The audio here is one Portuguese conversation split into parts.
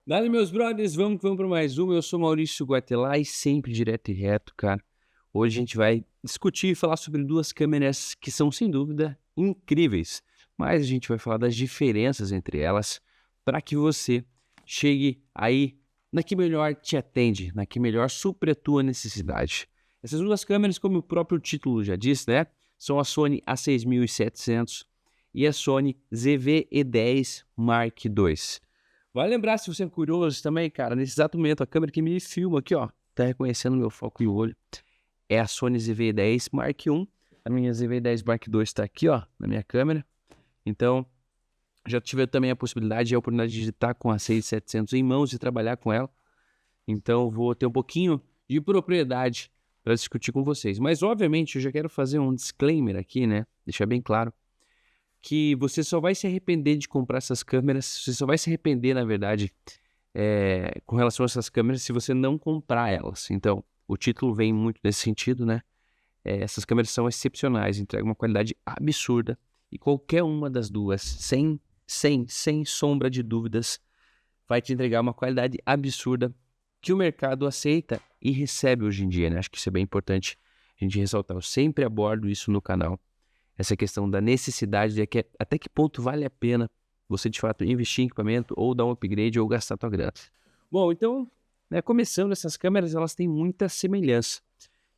Dale, meus brothers, vamos que vamos para mais uma. Eu sou Maurício Guatelá e sempre direto e reto, cara. Hoje a gente vai discutir e falar sobre duas câmeras que são, sem dúvida, incríveis. Mas a gente vai falar das diferenças entre elas para que você chegue aí na que melhor te atende, na que melhor supre a tua necessidade. Essas duas câmeras, como o próprio título já diz, né? São a Sony A6700 e a Sony ZV-E10 Mark II. Vale lembrar, se você é curioso também, cara, nesse exato momento, a câmera que me filma aqui, ó, tá reconhecendo meu foco e o olho, é a Sony ZV-10 Mark I. A minha ZV-10 Mark II está aqui, ó, na minha câmera. Então, já tive também a possibilidade e a oportunidade de estar com a 6700 em mãos e trabalhar com ela. Então, vou ter um pouquinho de propriedade para discutir com vocês. Mas, obviamente, eu já quero fazer um disclaimer aqui, né? Deixar bem claro que você só vai se arrepender de comprar essas câmeras, você só vai se arrepender, na verdade, com relação a essas câmeras, se você não comprar elas. Então, o título vem muito nesse sentido, né? Essas câmeras são excepcionais, entregam uma qualidade absurda, e qualquer uma das duas, sem sombra de dúvidas, vai te entregar uma qualidade absurda que o mercado aceita e recebe hoje em dia, né? Acho que isso é bem importante a gente ressaltar. Eu sempre abordo isso no canal, essa questão da necessidade de até que ponto vale a pena você, de fato, investir em equipamento ou dar um upgrade ou gastar tua grana. Bom, então, né, começando, essas câmeras, elas têm muita semelhança.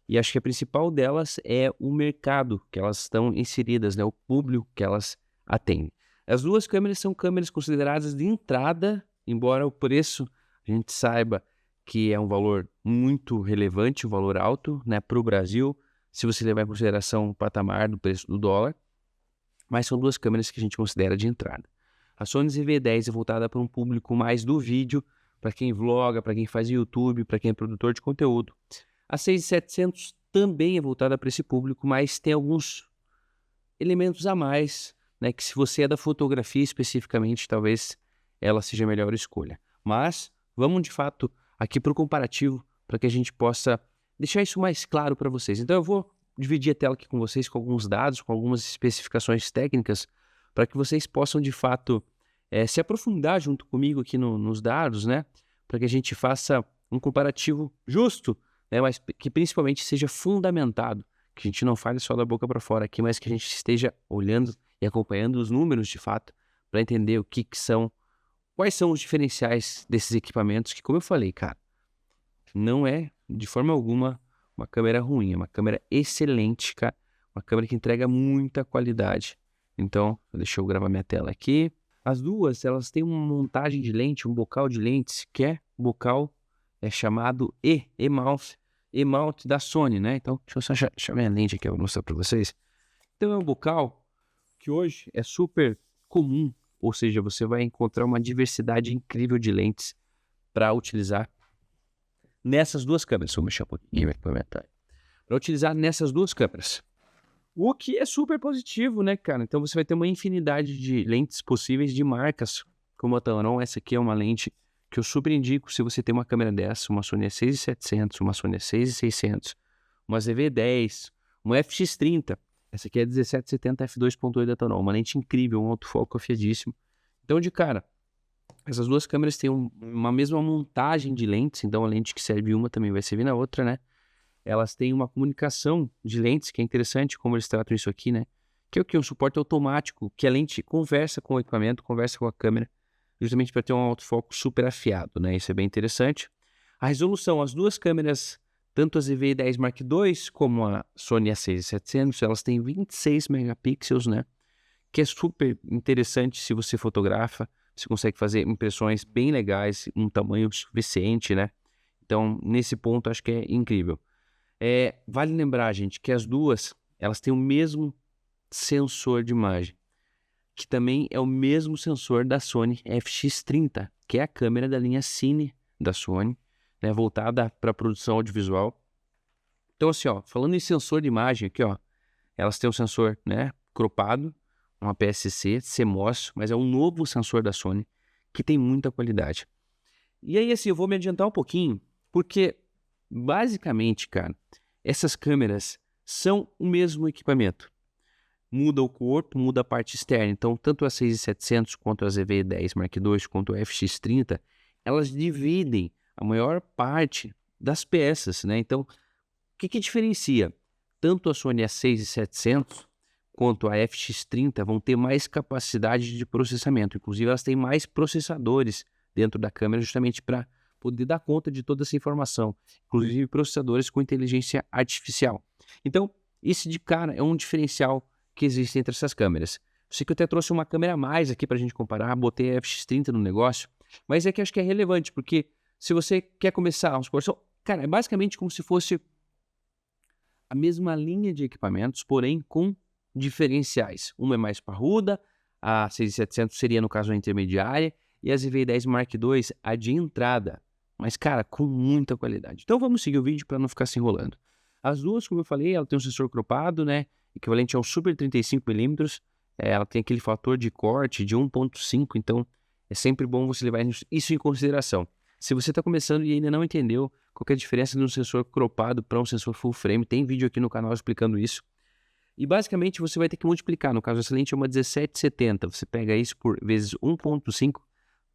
E acho que a principal delas é o mercado que elas estão inseridas, né, o público que elas atendem. As duas câmeras são câmeras consideradas de entrada, embora o preço a gente saiba que é um valor muito relevante, um valor alto, né, para o Brasil, se você levar em consideração o patamar do preço do dólar, mas são duas câmeras que a gente considera de entrada. A Sony ZV-10 é voltada para um público mais do vídeo, para quem vloga, para quem faz YouTube, para quem é produtor de conteúdo. A 6700 também é voltada para esse público, mas tem alguns elementos a mais, né, que se você é da fotografia especificamente, talvez ela seja a melhor escolha. Mas vamos de fato aqui para o comparativo, para que a gente possa deixar isso mais claro para vocês. Então eu vou dividir a tela aqui com vocês com alguns dados, com algumas especificações técnicas, para que vocês possam de fato se aprofundar junto comigo aqui nos dados, né? Para que a gente faça um comparativo justo, né? Mas que principalmente seja fundamentado, que a gente não fale só da boca para fora aqui, mas que a gente esteja olhando e acompanhando os números de fato, para entender o que são, quais são os diferenciais desses equipamentos, que, como eu falei, cara, não é de forma alguma uma câmera ruim, é uma câmera excelente, cara, uma câmera que entrega muita qualidade. Então, deixa eu gravar minha tela aqui. As duas, elas têm uma montagem de lente, um bocal de lentes, que é bocal chamado E-mount da Sony, né? Então, deixa eu só achar minha lente aqui, eu vou mostrar para vocês. Então, é um bocal que hoje é super comum, ou seja, você vai encontrar uma diversidade incrível de lentes para utilizar nessas duas câmeras. Vou mexer um pouquinho aqui para para utilizar nessas duas câmeras. O que é super positivo, né, cara? Então você vai ter uma infinidade de lentes possíveis de marcas, como a Tamron. Essa aqui é uma lente que eu super indico se você tem uma câmera dessa, uma Sony A6700, uma Sony A6600, uma ZV-10, uma FX30. Essa aqui é 1770 f2.8 da Tamron, uma lente incrível, um autofoco afiadíssimo. Então, de cara, essas duas câmeras têm uma mesma montagem de lentes, então a lente que serve uma também vai servir na outra, né? Elas têm uma comunicação de lentes, que é interessante como eles tratam isso aqui, né? Que é o que? Um suporte automático, que a lente conversa com o equipamento, conversa com a câmera, justamente para ter um autofoco super afiado, né? Isso é bem interessante. A resolução, as duas câmeras, tanto a ZV-10 Mark II como a Sony A6700, elas têm 26 megapixels, né? Que é super interessante se você fotografa, você consegue fazer impressões bem legais, um tamanho suficiente, né? Então, nesse ponto, acho que é incrível. Vale lembrar, gente, que as duas, elas têm o mesmo sensor de imagem, que também é o mesmo sensor da Sony FX30, que é a câmera da linha Cine da Sony, né, voltada para produção audiovisual. Então, assim, ó, falando em sensor de imagem aqui, ó, elas têm um sensor, né, cropado, um APS-C, CMOS, mas é um novo sensor da Sony, que tem muita qualidade. E aí, assim, eu vou me adiantar um pouquinho, porque, basicamente, cara, essas câmeras são o mesmo equipamento. Muda o corpo, muda a parte externa. Então, tanto a 6700 quanto a ZV-10 Mark II, quanto a FX30, elas dividem a maior parte das peças, né? Então, o que diferencia? Tanto a Sony A6700 quanto a FX30 vão ter mais capacidade de processamento. Inclusive, elas têm mais processadores dentro da câmera justamente para poder dar conta de toda essa informação. Inclusive, processadores com inteligência artificial. Então, esse de cara é um diferencial que existe entre essas câmeras. Eu sei que eu até trouxe uma câmera a mais aqui para a gente comparar, botei a FX30 no negócio, mas é que acho que é relevante, porque se você quer começar, vamos supor, cara, é basicamente como se fosse a mesma linha de equipamentos, porém com diferenciais. Uma é mais parruda, a 6700 seria, no caso, a intermediária, e a ZV-10 Mark II, a de entrada. Mas, cara, com muita qualidade. Então vamos seguir o vídeo para não ficar se enrolando. As duas, como eu falei, ela tem um sensor cropado, né? Equivalente ao Super 35mm. Ela tem aquele fator de corte de 1.5, então é sempre bom você levar isso em consideração. Se você está começando e ainda não entendeu qual é a diferença de um sensor cropado para um sensor full frame, tem vídeo aqui no canal explicando isso. E basicamente você vai ter que multiplicar. No caso, essa lente é uma 1770. Você pega isso por vezes 1.5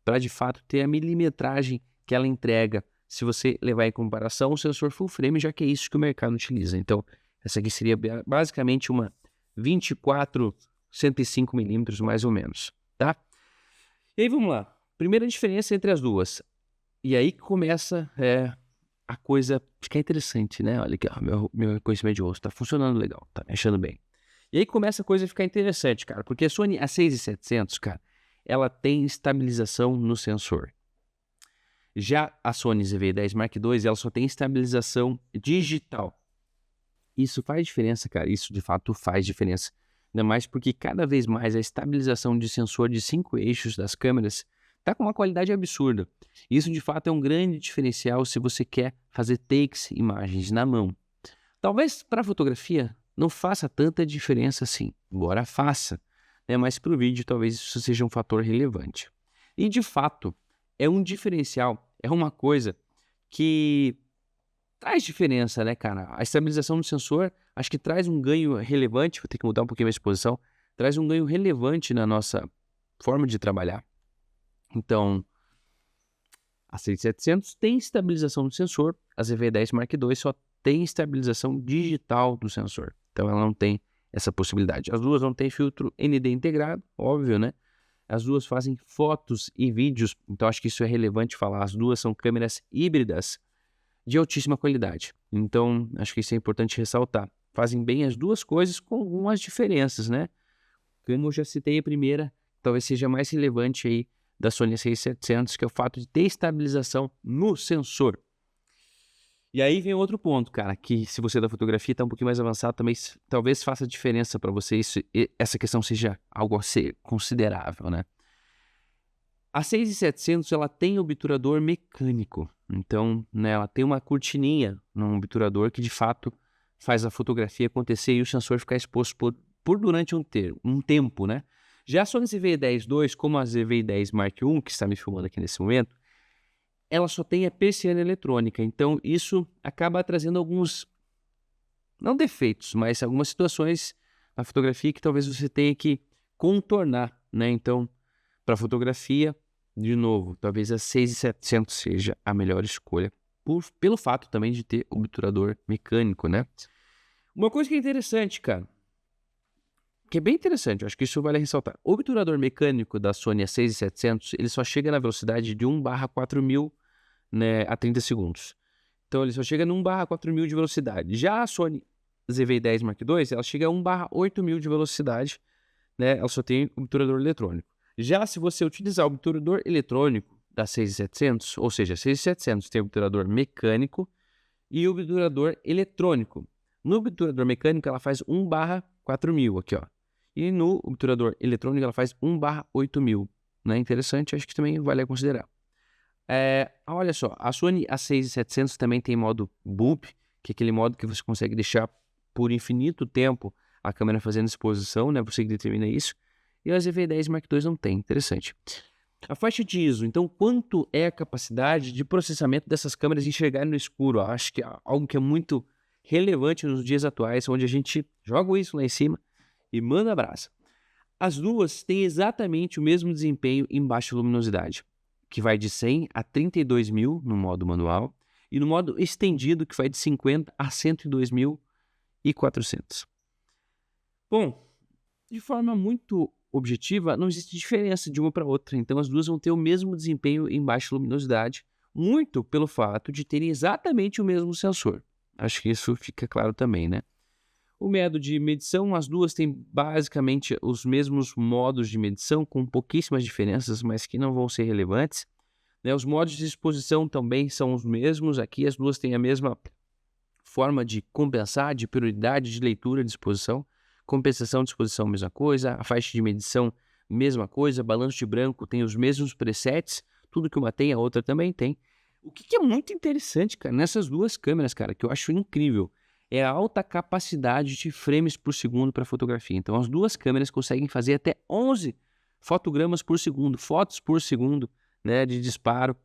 para de fato ter a milimetragem que ela entrega se você levar em comparação o sensor full frame, já que é isso que o mercado utiliza. Então, essa aqui seria basicamente uma 24 105mm mais ou menos, tá? E aí vamos lá. Primeira diferença entre as duas. E aí que começa a coisa ficar interessante, né? Olha aqui, ó, meu reconhecimento de rosto tá funcionando legal, tá me achando bem. E aí começa a coisa a ficar interessante, cara, porque a Sony A6700, cara, ela tem estabilização no sensor. Já a Sony ZV-10 Mark II, ela só tem estabilização digital. Isso faz diferença, cara, isso de fato faz diferença. Ainda mais porque cada vez mais a estabilização de sensor de 5 eixos das câmeras está com uma qualidade absurda. Isso de fato é um grande diferencial se você quer fazer takes, imagens na mão. Talvez para fotografia não faça tanta diferença assim, embora faça, né? Mas para o vídeo talvez isso seja um fator relevante. E de fato é um diferencial, é uma coisa que traz diferença, né, cara? A estabilização do sensor acho que traz um ganho relevante, vou ter que mudar um pouquinho a exposição, traz um ganho relevante na nossa forma de trabalhar. Então, a 6700 tem estabilização do sensor, a ZV-10 Mark II só tem estabilização digital do sensor. Então, ela não tem essa possibilidade. As duas não têm filtro ND integrado, óbvio, né? As duas fazem fotos e vídeos, então acho que isso é relevante falar. As duas são câmeras híbridas de altíssima qualidade. Então, acho que isso é importante ressaltar. Fazem bem as duas coisas com algumas diferenças, né? Como eu já citei a primeira, talvez seja mais relevante aí da Sony 6700, que é o fato de ter estabilização no sensor. E aí vem outro ponto, cara, que se você da fotografia está um pouquinho mais avançado, também talvez faça diferença para você, essa questão seja algo a ser considerável, né? A 6700, ela tem obturador mecânico, então, né, ela tem uma cortininha no obturador que de fato faz a fotografia acontecer e o sensor ficar exposto por durante um tempo, né? Já a Sony ZV-10 II, como a ZV-10 Mark I, que está me filmando aqui nesse momento, ela só tem a persiana eletrônica, então isso acaba trazendo alguns, não defeitos, mas algumas situações na fotografia que talvez você tenha que contornar, né? Então, para fotografia, de novo, talvez a 6700 seja a melhor escolha, pelo fato também de ter obturador mecânico, né? Uma coisa que é interessante, cara, que é bem interessante, eu acho que isso vale ressaltar. O obturador mecânico da Sony A6700, ele só chega na velocidade de 1/4000, né, a 30 segundos. Então, ele só chega no 1/4000 de velocidade. Já a Sony ZV-10 Mark II, ela chega a 1/8000 de velocidade, né? Ela só tem obturador eletrônico. Já se você utilizar o obturador eletrônico da 6700, ou seja, a 6700 tem obturador mecânico e obturador eletrônico. No obturador mecânico, ela faz 1/4000 aqui, ó. E no obturador eletrônico, ela faz 1/8000. Né? Interessante, acho que também vale a considerar. Olha só, a Sony A6700 também tem modo Boop, que é aquele modo que você consegue deixar por infinito tempo a câmera fazendo exposição, né? Você que determina isso. E a ZV-10 Mark II não tem, interessante. A faixa de ISO, então quanto é a capacidade de processamento dessas câmeras enxergarem no escuro? Acho que é algo que é muito relevante nos dias atuais, onde a gente joga isso lá em cima e manda brasa. As duas têm exatamente o mesmo desempenho em baixa luminosidade. que vai de 100 a 32.000 no modo manual, e no modo estendido, que vai de 50 a 102.400. Bom, de forma muito objetiva, não existe diferença de uma para outra, então as duas vão ter o mesmo desempenho em baixa luminosidade, muito pelo fato de terem exatamente o mesmo sensor. Acho que isso fica claro também, né? O método de medição, as duas têm basicamente os mesmos modos de medição, com pouquíssimas diferenças, mas que não vão ser relevantes, né? Os modos de exposição também são os mesmos, aqui as duas têm a mesma forma de compensar, de prioridade de leitura de exposição. Compensação de exposição, mesma coisa. A faixa de medição, mesma coisa. Balanço de branco tem os mesmos presets. Tudo que uma tem, a outra também tem. O que é muito interessante, cara, nessas duas câmeras, cara, que eu acho incrível, é a alta capacidade de frames por segundo para fotografia. Então, as duas câmeras conseguem fazer até 11 fotogramas por segundo, fotos por segundo, né, de disparo,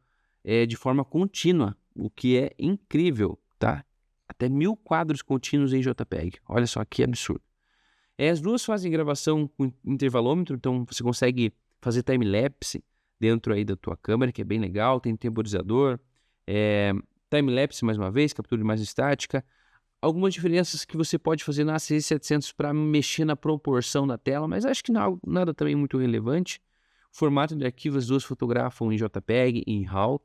de forma contínua, o que é incrível, tá? Até 1.000 quadros contínuos em JPEG. Olha só que absurdo. As duas fazem gravação com intervalômetro, então você consegue fazer time-lapse dentro aí da tua câmera, que é bem legal, tem temporizador, time-lapse mais uma vez, captura de imagem estática. Algumas diferenças que você pode fazer na A6700 para mexer na proporção da tela, mas acho que não, nada também muito relevante. O formato de arquivo, as duas fotografam em JPEG e em RAW.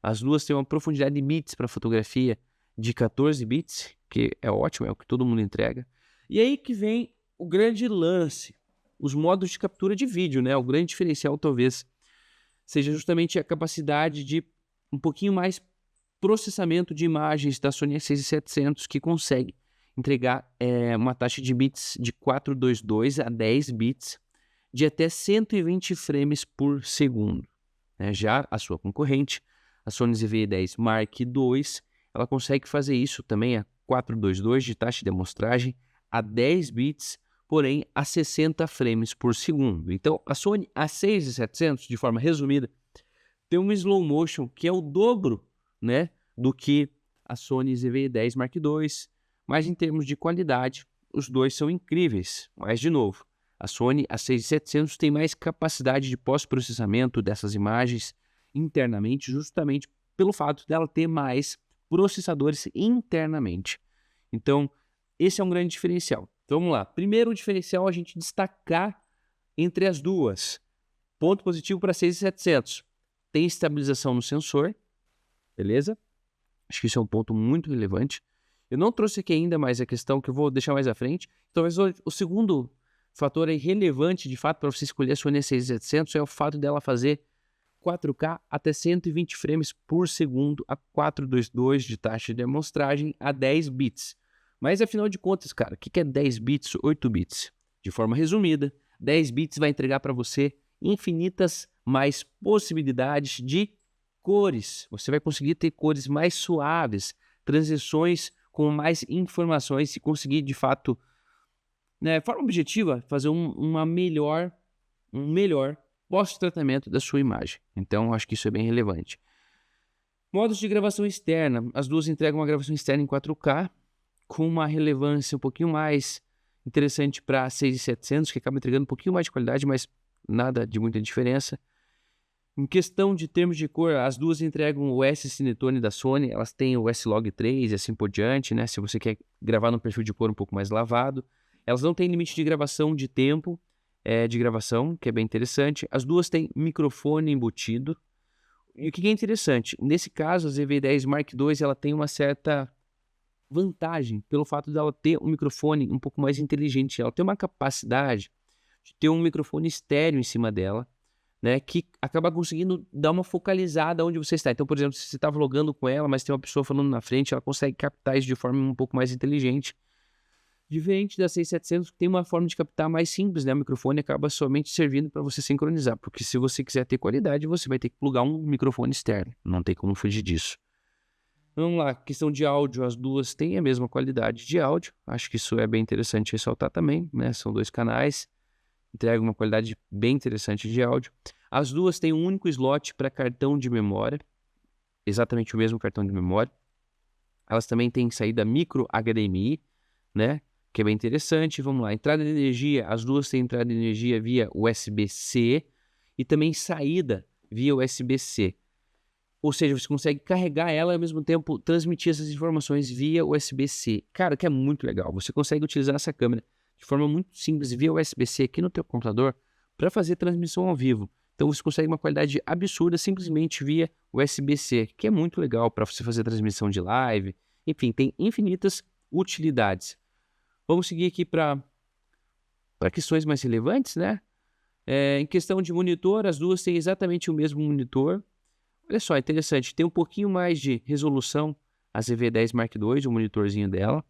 As duas têm uma profundidade de bits para fotografia de 14 bits, que é ótimo, é o que todo mundo entrega. E aí que vem o grande lance, os modos de captura de vídeo, né? O grande diferencial talvez seja justamente a capacidade de um pouquinho mais processamento de imagens da Sony A6700, que consegue entregar uma taxa de bits de 422 a 10 bits de até 120 frames por segundo. Né? Já a sua concorrente, a Sony ZV-10 Mark II, ela consegue fazer isso também a 422 de taxa de amostragem a 10 bits, porém a 60 frames por segundo. Então, a Sony A6700, de forma resumida, tem um slow motion que é o dobro, né, do que a Sony ZV-10 Mark II, mas em termos de qualidade, os dois são incríveis. Mas, de novo, a Sony A6700 tem mais capacidade de pós-processamento dessas imagens internamente, justamente pelo fato dela ter mais processadores internamente. Então, esse é um grande diferencial. Então, vamos lá. Primeiro diferencial, a gente destacar entre as duas. Ponto positivo para a 6700. Tem estabilização no sensor, beleza? Acho que isso é um ponto muito relevante. Eu não trouxe aqui ainda mais a questão que eu vou deixar mais à frente. Talvez o segundo fator aí relevante, de fato, para você escolher a Sony A6700 é o fato dela fazer 4K até 120 frames por segundo a 422 de taxa de amostragem a 10 bits. Mas, afinal de contas, cara, o que é 10 bits, 8 bits? De forma resumida, 10 bits vai entregar para você infinitas mais possibilidades de cores. Você vai conseguir ter cores mais suaves, transições com mais informações e conseguir, de fato, né, de forma objetiva, fazer um melhor pós-tratamento da sua imagem. Então, acho que isso é bem relevante. Modos de gravação externa. As duas entregam uma gravação externa em 4K, com uma relevância um pouquinho mais interessante para a 6700, que acaba entregando um pouquinho mais de qualidade, mas nada de muita diferença. Em questão de termos de cor, as duas entregam o S-Cinetone da Sony, elas têm o S-Log 3 e assim por diante, né? Se você quer gravar num perfil de cor um pouco mais lavado. Elas não têm limite de gravação de tempo de gravação, que é bem interessante. As duas têm microfone embutido. E o que é interessante, nesse caso, a ZV-10 Mark II, ela tem uma certa vantagem pelo fato dela ter um microfone um pouco mais inteligente. Ela tem uma capacidade de ter um microfone estéreo em cima dela, né, que acaba conseguindo dar uma focalizada onde você está. Então, por exemplo, se você está vlogando com ela, mas tem uma pessoa falando na frente, ela consegue captar isso de forma um pouco mais inteligente. Diferente da 6700, que tem uma forma de captar mais simples, né? O microfone acaba somente servindo para você sincronizar, porque se você quiser ter qualidade, você vai ter que plugar um microfone externo. Não tem como fugir disso. Vamos lá, questão de áudio, as duas têm a mesma qualidade de áudio. Acho que isso é bem interessante ressaltar também, né? São dois canais, entregam uma qualidade bem interessante de áudio. As duas têm um único slot para cartão de memória, exatamente o mesmo cartão de memória. Elas também têm saída micro HDMI, né? Que é bem interessante. Vamos lá, entrada de energia, as duas têm entrada de energia via USB-C e também saída via USB-C. Ou seja, você consegue carregar ela e ao mesmo tempo transmitir essas informações via USB-C. Cara, que é muito legal. Você consegue utilizar essa câmera de forma muito simples via USB-C aqui no teu computador para fazer transmissão ao vivo. Então você consegue uma qualidade absurda simplesmente via USB-C, que é muito legal para você fazer transmissão de live. Enfim, tem infinitas utilidades. Vamos seguir aqui para questões mais relevantes, né? Em questão de monitor, as duas têm exatamente o mesmo monitor. Olha só, interessante, tem um pouquinho mais de resolução a ZV-10 Mark II, o monitorzinho dela.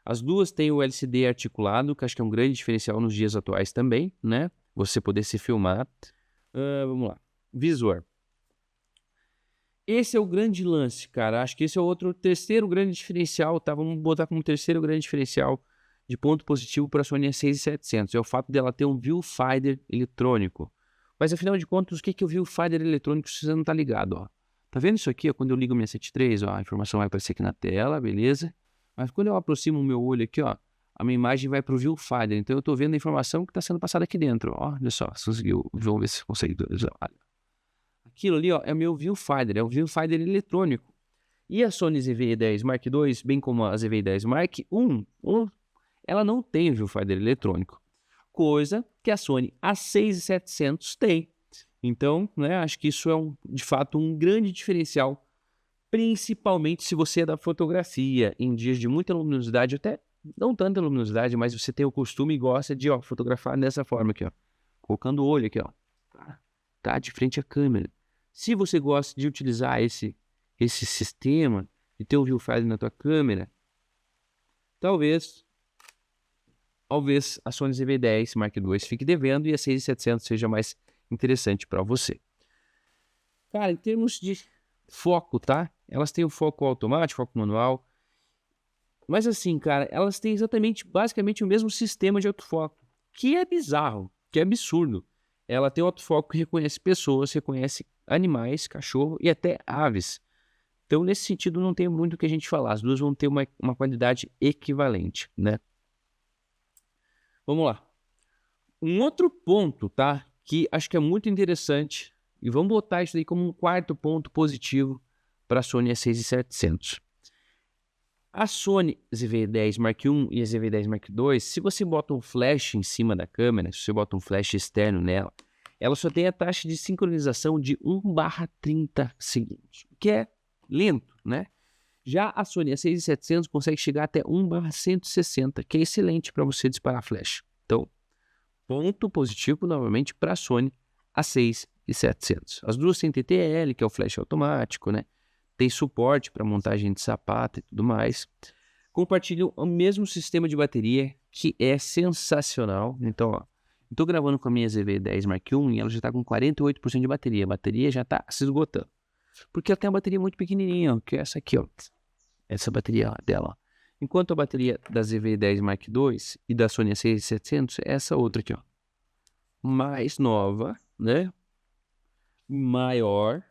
As duas têm o LCD articulado, que acho que é um grande diferencial nos dias atuais também, né? Você poder se filmar. Vamos lá. Visor. Esse é o grande lance, cara. Acho que esse é o terceiro grande diferencial, tá? Vamos botar como terceiro grande diferencial de ponto positivo para a Sony A6700. É o fato dela ter um viewfinder eletrônico. Mas afinal de contas, o que é o viewfinder eletrônico se você não tá ligado, ó? Tá vendo isso aqui, ó? Quando eu ligo o 673, ó, a informação vai aparecer aqui na tela, beleza? Mas quando eu aproximo o meu olho aqui, ó, a minha imagem vai pro viewfinder. Então eu tô vendo a informação que está sendo passada aqui dentro, ó. Olha só, se conseguiu, vamos ver se consegue. Aquilo ali, ó, é o meu viewfinder, é o viewfinder eletrônico. E a Sony ZV-10 Mark II, bem como a ZV-10 Mark I, ela não tem viewfinder eletrônico, coisa que a Sony A6700 tem. Então, né, acho que isso é de fato um grande diferencial, principalmente se você é da fotografia, em dias de muita luminosidade, até não tanta luminosidade, mas você tem o costume e gosta de fotografar dessa forma aqui, ó, colocando o olho aqui, ó, tá de frente à câmera. Se você gosta de utilizar esse sistema, de ter um viewfinder na tua câmera, talvez a Sony ZV-10 Mark II fique devendo e a 6700 seja mais interessante para você. Cara, em termos de foco, tá? Elas têm o foco automático, foco manual. Mas assim, cara, elas têm basicamente o mesmo sistema de autofoco, que é bizarro, que é absurdo. Ela tem um autofoco que reconhece pessoas, reconhece animais, cachorro e até aves. Então, nesse sentido, não tem muito o que a gente falar. As duas vão ter uma qualidade equivalente, né? Vamos lá. Um outro ponto, tá? Que acho que é muito interessante, e vamos botar isso aí como um quarto ponto positivo para a Sony A6700. A Sony ZV-10 Mark I e a ZV-10 Mark II, se você bota um flash em cima da câmera, se você bota um flash externo nela, ela só tem a taxa de sincronização de 1/30 segundos, que é lento, né? Já a Sony A6700 consegue chegar até 1/160, que é excelente para você disparar flash. Então, ponto positivo novamente para a Sony A6700. As duas têm TTL, que é o flash automático, né? Tem suporte para montagem de sapato e tudo mais. Compartilham o mesmo sistema de bateria, que é sensacional. Então, ó, estou gravando com a minha ZV-10 Mark I e ela já está com 48% de bateria. A bateria já está se esgotando. Porque ela tem uma bateria muito pequenininha, ó, que é essa aqui, ó. Essa bateria dela, ó. Enquanto a bateria da ZV-10 Mark II e da Sony A6700 é essa outra aqui, ó. Mais nova, né? Maior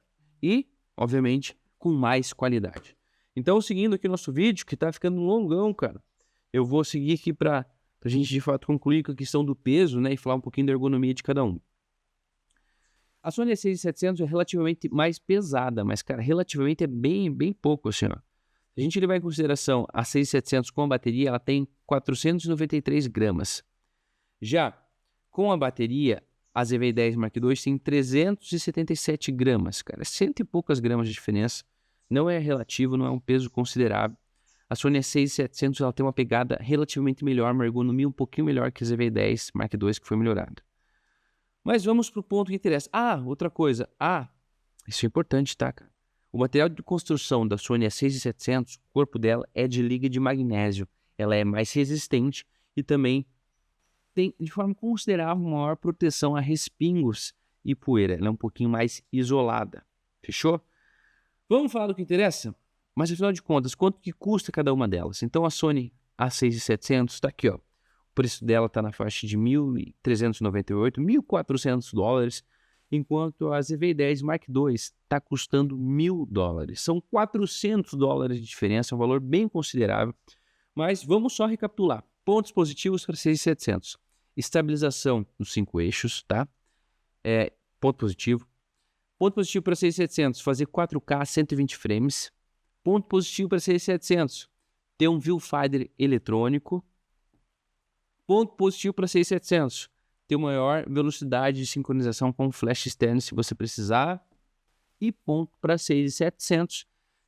e, obviamente, com mais qualidade. Então, seguindo aqui o nosso vídeo, que tá ficando longão, cara, eu vou seguir aqui para a gente, de fato, concluir com a questão do peso, né, e falar um pouquinho da ergonomia de cada um. A Sony A6700 é relativamente mais pesada, mas, cara, relativamente é bem pouco, assim, ó. Se a gente levar em consideração a 6700 com a bateria, ela tem 493 gramas. Já com a bateria, a ZV-10 Mark II tem 377 gramas, cara. Cento e poucas gramas de diferença. Não é relativo, não é um peso considerável. A Sony A6700 ela tem uma pegada relativamente melhor, uma ergonomia um pouquinho melhor que a ZV-10 Mark II, que foi melhorada. Mas vamos para o ponto que interessa. Outra coisa. Isso é importante, tá, cara? O material de construção da Sony A6700, o corpo dela é de liga de magnésio. Ela é mais resistente e também tem, de forma considerável, maior proteção a respingos e poeira. Ela é um pouquinho mais isolada. Fechou? Vamos falar do que interessa? Mas, afinal de contas, quanto que custa cada uma delas? Então, a Sony A6700 está aqui, ó. O preço dela está na faixa de $1.398, $1.400, enquanto a ZV-10 Mark II está custando $1.000. São $400 de diferença, é um valor bem considerável. Mas vamos só recapitular. Pontos positivos para 6700. Estabilização nos 5 eixos, tá? Ponto positivo. Ponto positivo para 6700, fazer 4K 120 frames. Ponto positivo para 6700, ter um viewfinder eletrônico. Ponto positivo para 6700, ter maior velocidade de sincronização com flash externo se você precisar. E ponto para 6700,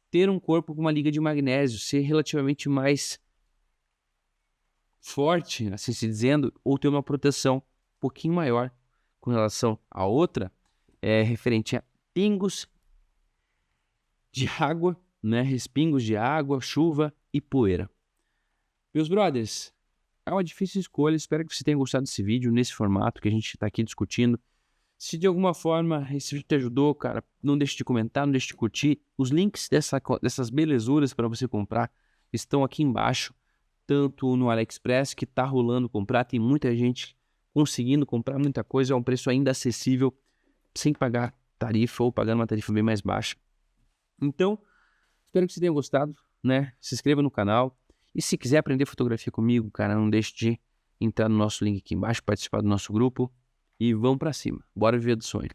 ter um corpo com uma liga de magnésio, ser relativamente mais forte, assim se dizendo, ou ter uma proteção um pouquinho maior com relação à outra, referente a pingos de água, né? Respingos de água, chuva e poeira. Meus brothers, é uma difícil escolha. Espero que você tenha gostado desse vídeo, nesse formato que a gente está aqui discutindo. Se de alguma forma esse vídeo te ajudou, cara, não deixe de comentar, não deixe de curtir. Os links dessas belezuras para você comprar estão aqui embaixo, tanto no AliExpress, que está rolando comprar, tem muita gente conseguindo comprar muita coisa a um preço ainda acessível, sem pagar tarifa ou pagando uma tarifa bem mais baixa. Então, espero que você tenha gostado, né? Se inscreva no canal. E se quiser aprender fotografia comigo, cara, não deixe de entrar no nosso link aqui embaixo, participar do nosso grupo. E vamos pra cima. Bora viver do sonho.